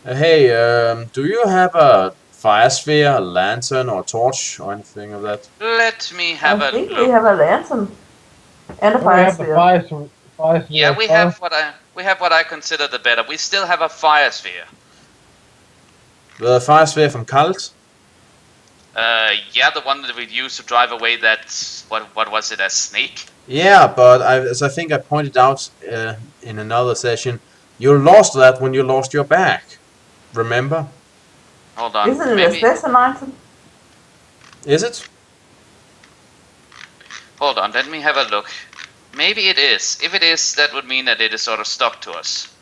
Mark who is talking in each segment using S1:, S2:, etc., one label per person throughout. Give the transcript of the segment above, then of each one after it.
S1: Hey, do you have a fire sphere, a lantern, or a torch, or anything of that?
S2: Let me
S3: I
S2: have a
S3: think we
S2: look.
S3: have a lantern and a
S4: Don't we
S3: fire
S4: have the
S3: sphere.
S4: fire sphere
S2: Yeah,
S4: as well?
S2: we have what I consider the better. We still have a fire sphere.
S1: The fire sphere from Kalt?
S2: Yeah, the one that we used to drive away that what was it? A snake?
S1: Yeah, but as I think I pointed out in another session, you lost that when you lost your back. Remember?
S2: Hold on,
S3: Isn't it a
S2: maybe.
S3: special item?
S1: Is it?
S2: Hold on, let me have a look. Maybe it is. If it is, that would mean that it is sort of stuck to us.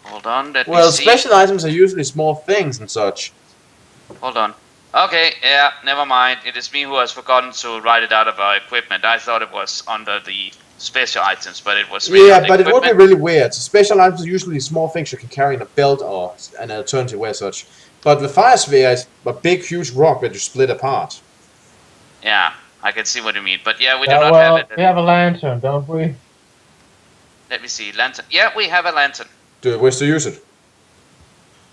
S2: Hold on, let me
S1: Well,
S2: see.
S1: special items are usually small things and such.
S2: Hold on. Okay, yeah, never mind. It is me who has forgotten to write it out of our equipment. I thought it was under the special items, but it was really
S1: Yeah,
S2: under
S1: but it would be
S2: equipment.
S1: really weird. Special items are usually small things you can carry in a belt or an alternative way, such. But the fire sphere is a big, huge rock that you split apart.
S2: Yeah, I can see what you mean. But yeah, we do
S4: Yeah,
S2: not have
S4: well,
S2: it.
S4: we have a lantern, don't we?
S2: Let me see. Lantern. Yeah, we have a lantern.
S1: Do you wish to use it?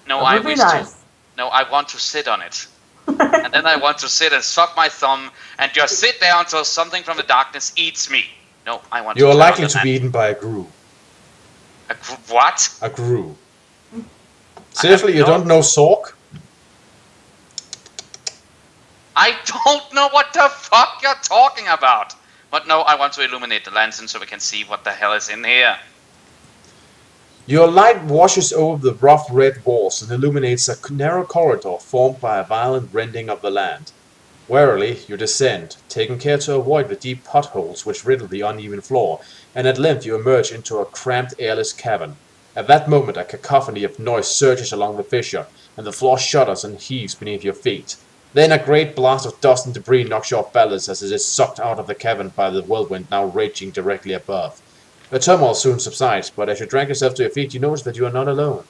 S2: No,
S3: That
S2: I
S3: would be
S2: wish to.
S3: nice.
S2: No, I want to sit on it. And then I want to sit and suck my thumb and just sit there until something from the darkness eats me. No, I want
S1: You
S2: to
S1: are
S2: turn
S1: likely
S2: on the
S1: to be eaten by a grue.
S2: What?
S1: A grue.
S2: I
S1: Seriously,
S2: have
S1: you
S2: no.
S1: don't know Sork?
S2: I don't know what the fuck you're talking about. But no, I want to illuminate the lantern so we can see what the hell is in here.
S1: Your light washes over the rough red walls and illuminates a narrow corridor formed by a violent rending of the land. Warily you descend, taking care to avoid the deep potholes which riddle the uneven floor, and at length you emerge into a cramped, airless cavern. At that moment a cacophony of noise surges along the fissure, and the floor shudders and heaves beneath your feet. Then a great blast of dust and debris knocks you off balance as it is sucked out of the cavern by the whirlwind now raging directly above. The turmoil soon subsides, but as you drag yourself to your feet, you notice that you are not alone.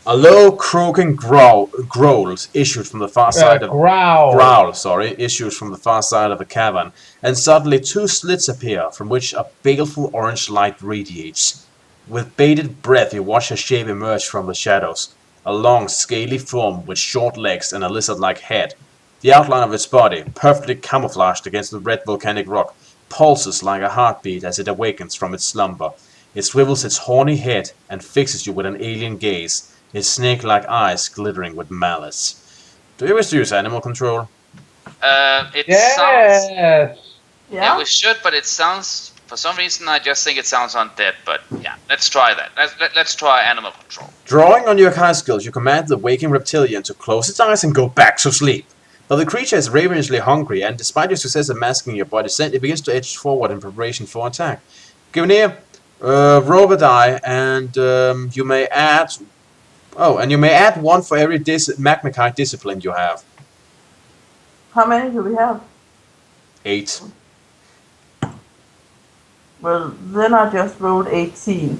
S1: A low, croaking growls issued from the far side of
S4: Growl.
S1: issues from the far side of the cavern, and suddenly two slits appear from which a baleful orange light radiates. With bated breath, you watch a shape emerge from the shadows. A long, scaly form with short legs and a lizard-like head. The outline of its body, perfectly camouflaged against the red volcanic rock, pulses like a heartbeat as it awakens from its slumber. It swivels its horny head and fixes you with an alien gaze, its snake-like eyes glittering with malice. Do you wish to use animal control?
S2: It sounds.
S4: Yes.
S2: Yeah,
S3: Yeah?
S2: we should, but it sounds. For some reason, I just think it sounds undead. But yeah, let's try that. Let's try animal control.
S1: Drawing on your kind skills, you command the waking reptilian to close its eyes and go back to sleep. Though the creature is ravenously hungry, and despite your success at masking your body scent, it begins to edge forward in preparation for attack. Givnir, roll a die, and you may add. Oh, and you may add one for every Magnified discipline you have.
S3: How many do we have?
S1: 8.
S3: Well, then I just rolled 18.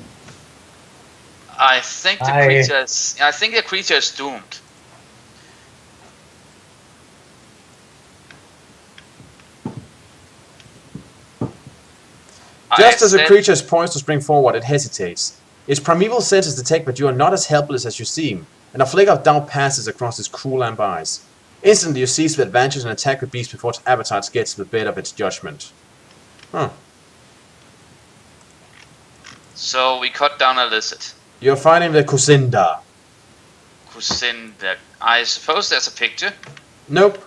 S2: I think the creature is. I think the creature is doomed.
S1: Just as a creature is poised to spring forward, it hesitates. Its primeval senses detect that you are not as helpless as you seem, and a flicker of doubt passes across its cruel lamp eyes. Instantly you seize the advantage and attack the beast before its appetite gets the better of its judgment. Huh.
S2: So we cut down a lizard.
S1: You're fighting the Kusinda.
S2: Kusinda. I suppose there's a picture.
S1: Nope.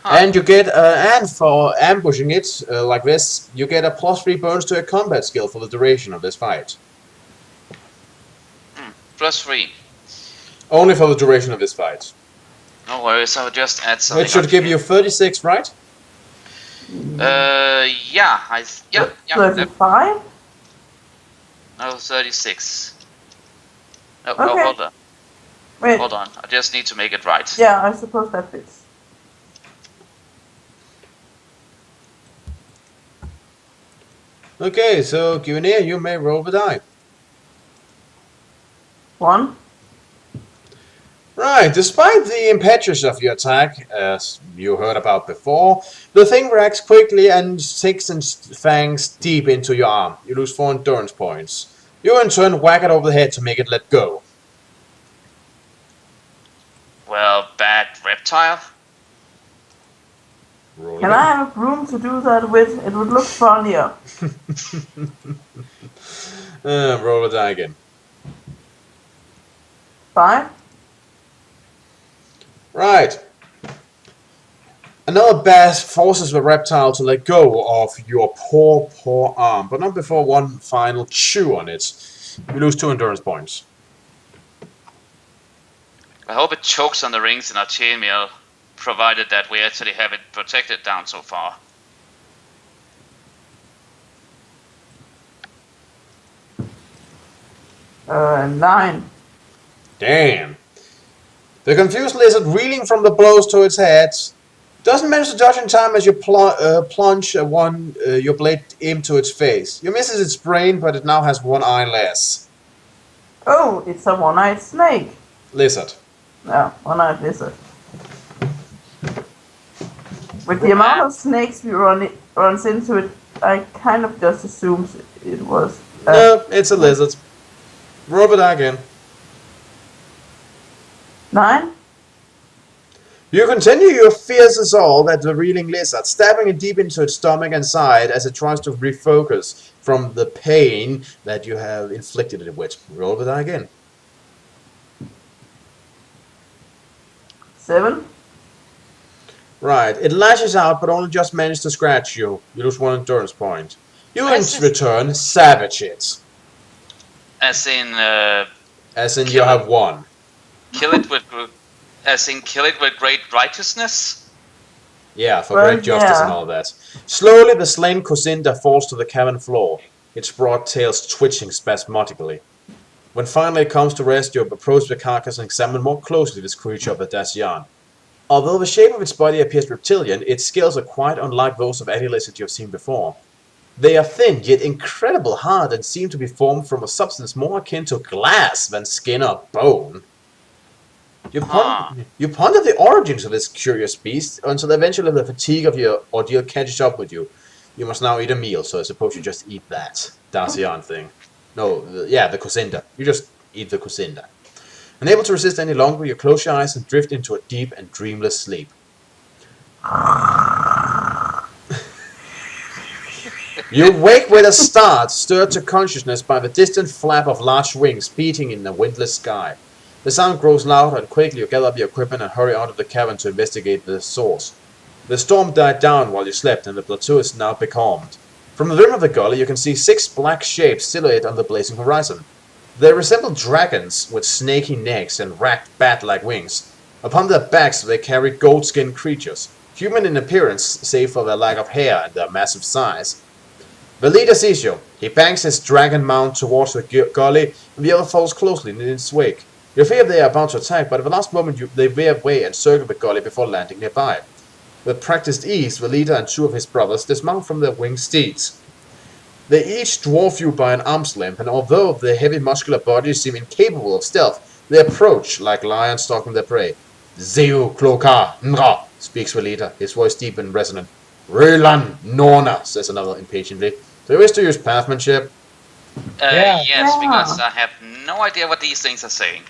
S2: Huh.
S1: And you get, and for ambushing it like this, you get a +3 bonus to a combat skill for the duration of this fight.
S2: +3.
S1: Only for the duration of this fight.
S2: No worries, I'll just add something.
S1: It should give you 36, right?
S2: Yeah, yeah.
S3: 35?
S2: No, 36. No,
S3: Okay.
S2: oh, hold on.
S3: Wait.
S2: Hold on. I just need to make it right.
S3: Yeah, I suppose that fits.
S1: Okay, so Q&A, you may roll the die.
S3: 1.
S1: Right, despite the impetus of your attack, as you heard about before, the thing reacts quickly and sinks its fangs deep into your arm. You lose 4 endurance points. You in turn whack it over the head to make it let go.
S2: Well, bad reptile.
S1: Roll
S3: Can
S1: again.
S3: I have room to do that with? It would look funnier.
S1: Roll a die again.
S3: 5.
S1: Right. Another bass forces the reptile to let go of your poor arm, but not before one final chew on it. You lose 2 endurance points.
S2: I hope it chokes on the rings in our chainmail, provided that we actually have it protected down so far.
S3: Uh, 9.
S1: Damn. The confused lizard, reeling from the blows to its head, doesn't manage to dodge in time as you plunge your blade into its face. You misses its brain, but it now has 1 eye less.
S3: Oh, it's a one-eyed snake.
S1: Lizard.
S3: Yeah, one-eyed lizard. With the amount of snakes we runs into it, I kind of just assumed it was.
S1: No, it's a lizard. Roll it again.
S3: 9.
S1: You continue your fierce assault at the reeling lizard, stabbing it deep into its stomach and side as it tries to refocus from the pain that you have inflicted it with. Roll it again.
S3: 7.
S1: Right, it lashes out but only just manages to scratch you. You lose 1 endurance point. You in return savage it.
S2: As in,
S1: As in you
S2: Kill it.
S1: have 1.
S2: kill it with great righteousness.
S1: Yeah, for
S3: Well,
S1: great justice and
S3: yeah.
S1: all that. Slowly the slain Kusinda falls to the cavern floor, its broad tails twitching spasmodically. When finally it comes to rest, you approach the carcass and examine more closely this creature of the Dacian. Although the shape of its body appears reptilian, its scales are quite unlike those of any lizard you have seen before. They are thin, yet incredible hard, and seem to be formed from a substance more akin to glass than skin or bone. You ponder the origins of this curious beast until eventually the fatigue of your ordeal catches up with you. You must now eat a meal, so I suppose you just eat that Dacian thing. No, the Kusinda. You just eat the Kusinda. Unable to resist any longer, you close your eyes and drift into a deep and dreamless sleep. You wake with a start, stirred to consciousness by the distant flap of large wings beating in the windless sky. The sound grows louder, and quickly you gather up your equipment and hurry out of the cavern to investigate the source. The storm died down while you slept, and the plateau is now becalmed. From the rim of the gully you can see 6 black shapes silhouetted on the blazing horizon. They resemble dragons with snaky necks and ragged bat-like wings. Upon their backs they carry goat-skinned creatures, human in appearance save for their lack of hair and their massive size. The leader sees you. He bangs his dragon mount towards the gully, and the other follows closely in its wake. You fear they are about to attack, but at the last moment they veer away and circle the gully before landing nearby. With practiced ease, the leader and 2 of his brothers dismount from their winged steeds. They each dwarf you by an arm's length, and although their heavy muscular bodies seem incapable of stealth, they approach like lions stalking their prey. Zeu Kloka Nra, speaks the leader, his voice deep and resonant. Rulan Norna, says another impatiently. Do you wish to use pathmanship?
S4: Yeah.
S2: Yes,
S3: Yeah.
S2: because I have no idea what these things are saying.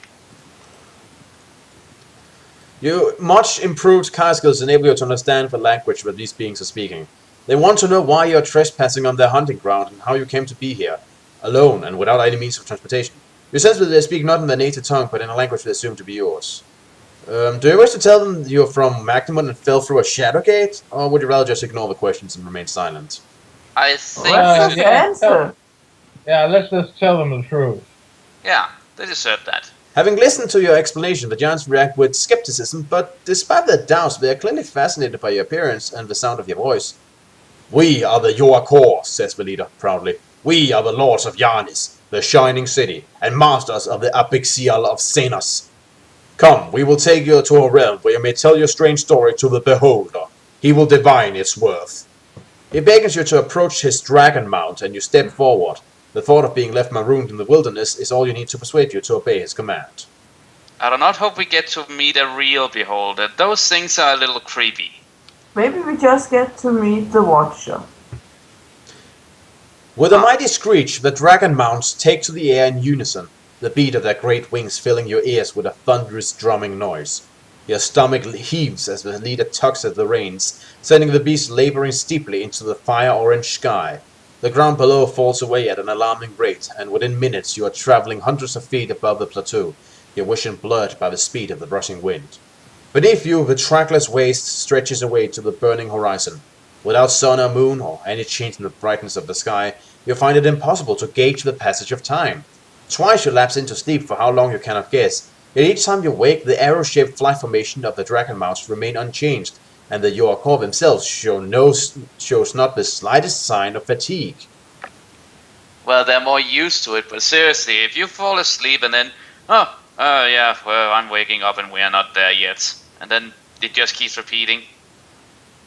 S1: Your much improved car skills enable you to understand the language that these beings are speaking. They want to know why you are trespassing on their hunting ground and how you came to be here, alone and without any means of transportation. You sense that they speak not in their native tongue, but in a language they assume to be yours. Do you wish to tell them you're from Magnemund and fell through a shadow gate, or would you rather just ignore the questions and remain silent?
S2: I think
S3: Let's
S2: we
S3: just
S2: should.
S3: answer.
S4: Yeah, let's just tell them the truth.
S2: Yeah, they deserve that.
S1: Having listened to your explanation, the giants react with skepticism, but despite their doubts, they are clearly fascinated by your appearance and the sound of your voice. We are the Yoakor, says the leader proudly. We are the lords of Yarnis, the shining city, and masters of the Abixial of Xenos. Come, we will take you to a realm where you may tell your strange story to the beholder. He will divine its worth. He beckons you to approach his dragon mount, and you step forward. The thought of being left marooned in the wilderness is all you need to persuade you to obey his command.
S2: I do not hope we get to meet a real beholder. Those things are a little creepy.
S3: Maybe we just get to meet the Watcher.
S1: With a mighty screech, the dragon mounts take to the air in unison, the beat of their great wings filling your ears with a thunderous drumming noise. Your stomach heaves as the leader tugs at the reins, sending the beast laboring steeply into the fire-orange sky. The ground below falls away at an alarming rate, and within minutes you are traveling hundreds of feet above the plateau, your vision blurred by the speed of the rushing wind. Beneath you, the trackless waste stretches away to the burning horizon. Without sun or moon, or any change in the brightness of the sky, you find it impossible to gauge the passage of time. Twice you lapse into sleep for how long you cannot guess, yet each time you wake, the arrow-shaped flight formation of the dragon mounts remain unchanged, and the Yoakor themselves shows not the slightest sign of fatigue.
S2: Well, they're more used to it, but seriously, if you fall asleep and then, yeah, well, I'm waking up and we're not there yet, and then it just keeps repeating.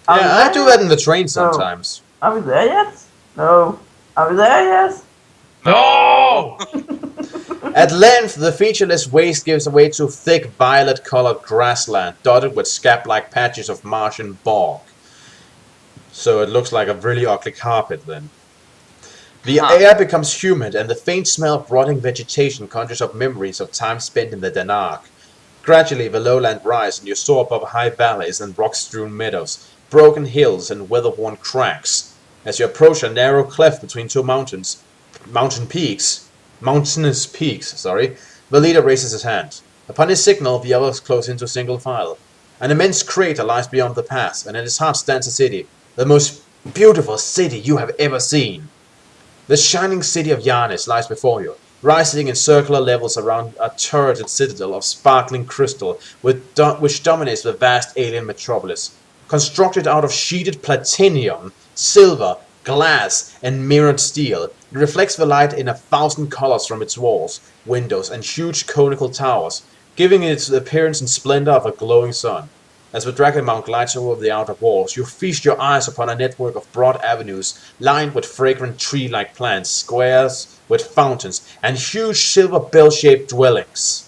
S1: Yeah, I do that in the train sometimes.
S3: Are we there yet? No. Are we there yet?
S4: No!
S1: At length, the featureless waste gives way to thick violet-colored grassland, dotted with scab-like patches of marsh and bog. So it looks like a really ugly carpet then. The air becomes humid, and the faint smell of rotting vegetation conjures up memories of time spent in the Danark. Gradually, the lowland rises, and you soar above high valleys and rock-strewn meadows, broken hills and weather-worn cracks. As you approach a narrow cleft between two mountainous peaks, the leader raises his hand. Upon his signal, the others close into single file. An immense crater lies beyond the pass, and at its heart stands a city, the most beautiful city you have ever seen. The shining city of Yarnis lies before you, rising in circular levels around a turreted citadel of sparkling crystal, which dominates the vast alien metropolis. Constructed out of sheeted platinum, silver, glass, and mirrored steel, it reflects the light in 1,000 colors from its walls, windows, and huge conical towers, giving it the appearance and splendor of a glowing sun. As the dragon mount glides over the outer walls, you feast your eyes upon a network of broad avenues lined with fragrant tree-like plants, squares with fountains, and huge silver bell-shaped dwellings.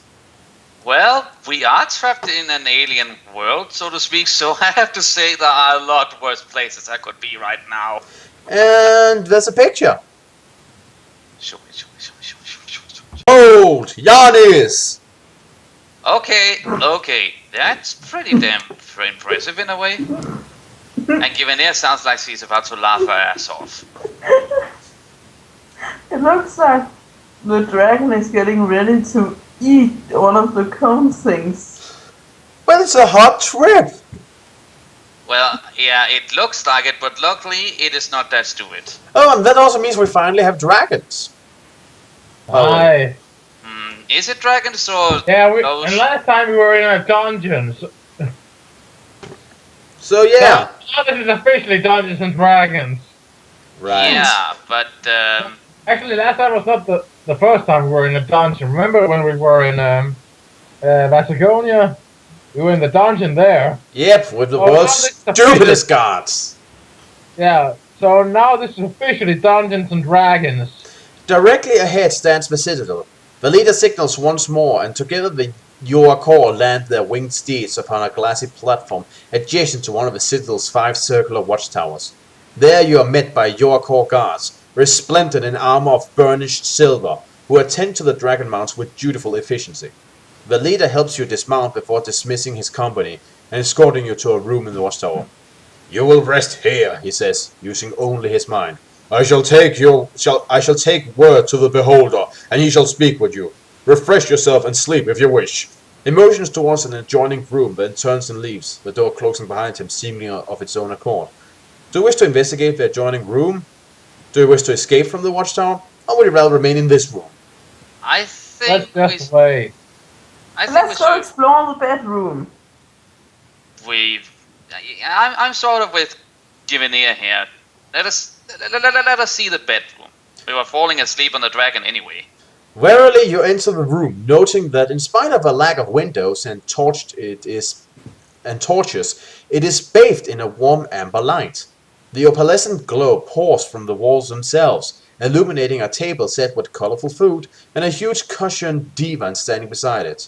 S2: Well, we are trapped in an alien world, so to speak, so I have to say there are a lot worse places I could be right now.
S1: And there's a picture.
S2: Show me.
S1: Old Yarnis!
S2: Okay, that's pretty damn impressive in a way. And Givenir sounds like she's about to laugh her ass off.
S3: It looks like the dragon is getting ready to eat one of the cone things.
S1: Well, it's a hot trip.
S2: Well, yeah, it looks like it, but luckily it is not that stupid.
S1: Oh, and that also means we finally have dragons.
S4: Aye.
S2: Is it dragons or
S4: Yeah,
S2: those?
S4: and last time we were in a dungeon.
S1: So yeah.
S4: Now this is officially Dungeons and Dragons.
S1: Right.
S2: Yeah, but
S4: Actually, last time was not the first time we were in a dungeon. Remember when we were in Vasagonia? We were in the dungeon there.
S1: Yep, with the
S4: Oh,
S1: world's
S4: now this is
S1: stupidest gods.
S4: Yeah, so now this is officially Dungeons and Dragons.
S1: Directly ahead stands the citadel. The leader signals once more, and together the Yoakor land their winged steeds upon a glassy platform adjacent to one of the citadel's 5 circular watchtowers. There you are met by Yoakor guards, resplendent in armor of burnished silver, who attend to the dragon mounts with dutiful efficiency. The leader helps you dismount before dismissing his company and escorting you to a room in the watchtower. You will rest here, he says, using only his mind. I shall take word to the beholder, and he shall speak with you. Refresh yourself and sleep if you wish. He motions towards an adjoining room, then turns and leaves, the door closing behind him seemingly of its own accord. Do you wish to investigate the adjoining room? Do you wish to escape from the watchtower? Or would you rather remain in this room?
S2: I think
S4: Let's just wait.
S3: Let's go explore the bedroom.
S2: I'm sort of with Givenir here. Let us see the bedroom. We were falling asleep on the dragon anyway.
S1: Warily you enter the room, noting that in spite of a lack of windows and torches, it is bathed in a warm amber light. The opalescent glow pours from the walls themselves, illuminating a table set with colorful food and a huge cushioned divan standing beside it.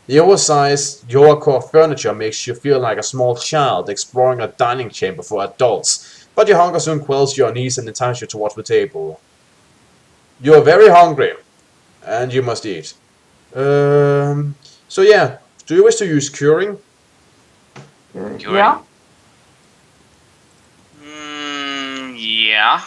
S1: The oversized Yoakor furniture makes you feel like a small child exploring a dining chamber for adults, but your hunger soon quells your unease and entices you towards the table. You're very hungry, and you must eat. So yeah, do you wish to use curing?
S2: Curing.
S3: Yeah.
S2: Yeah.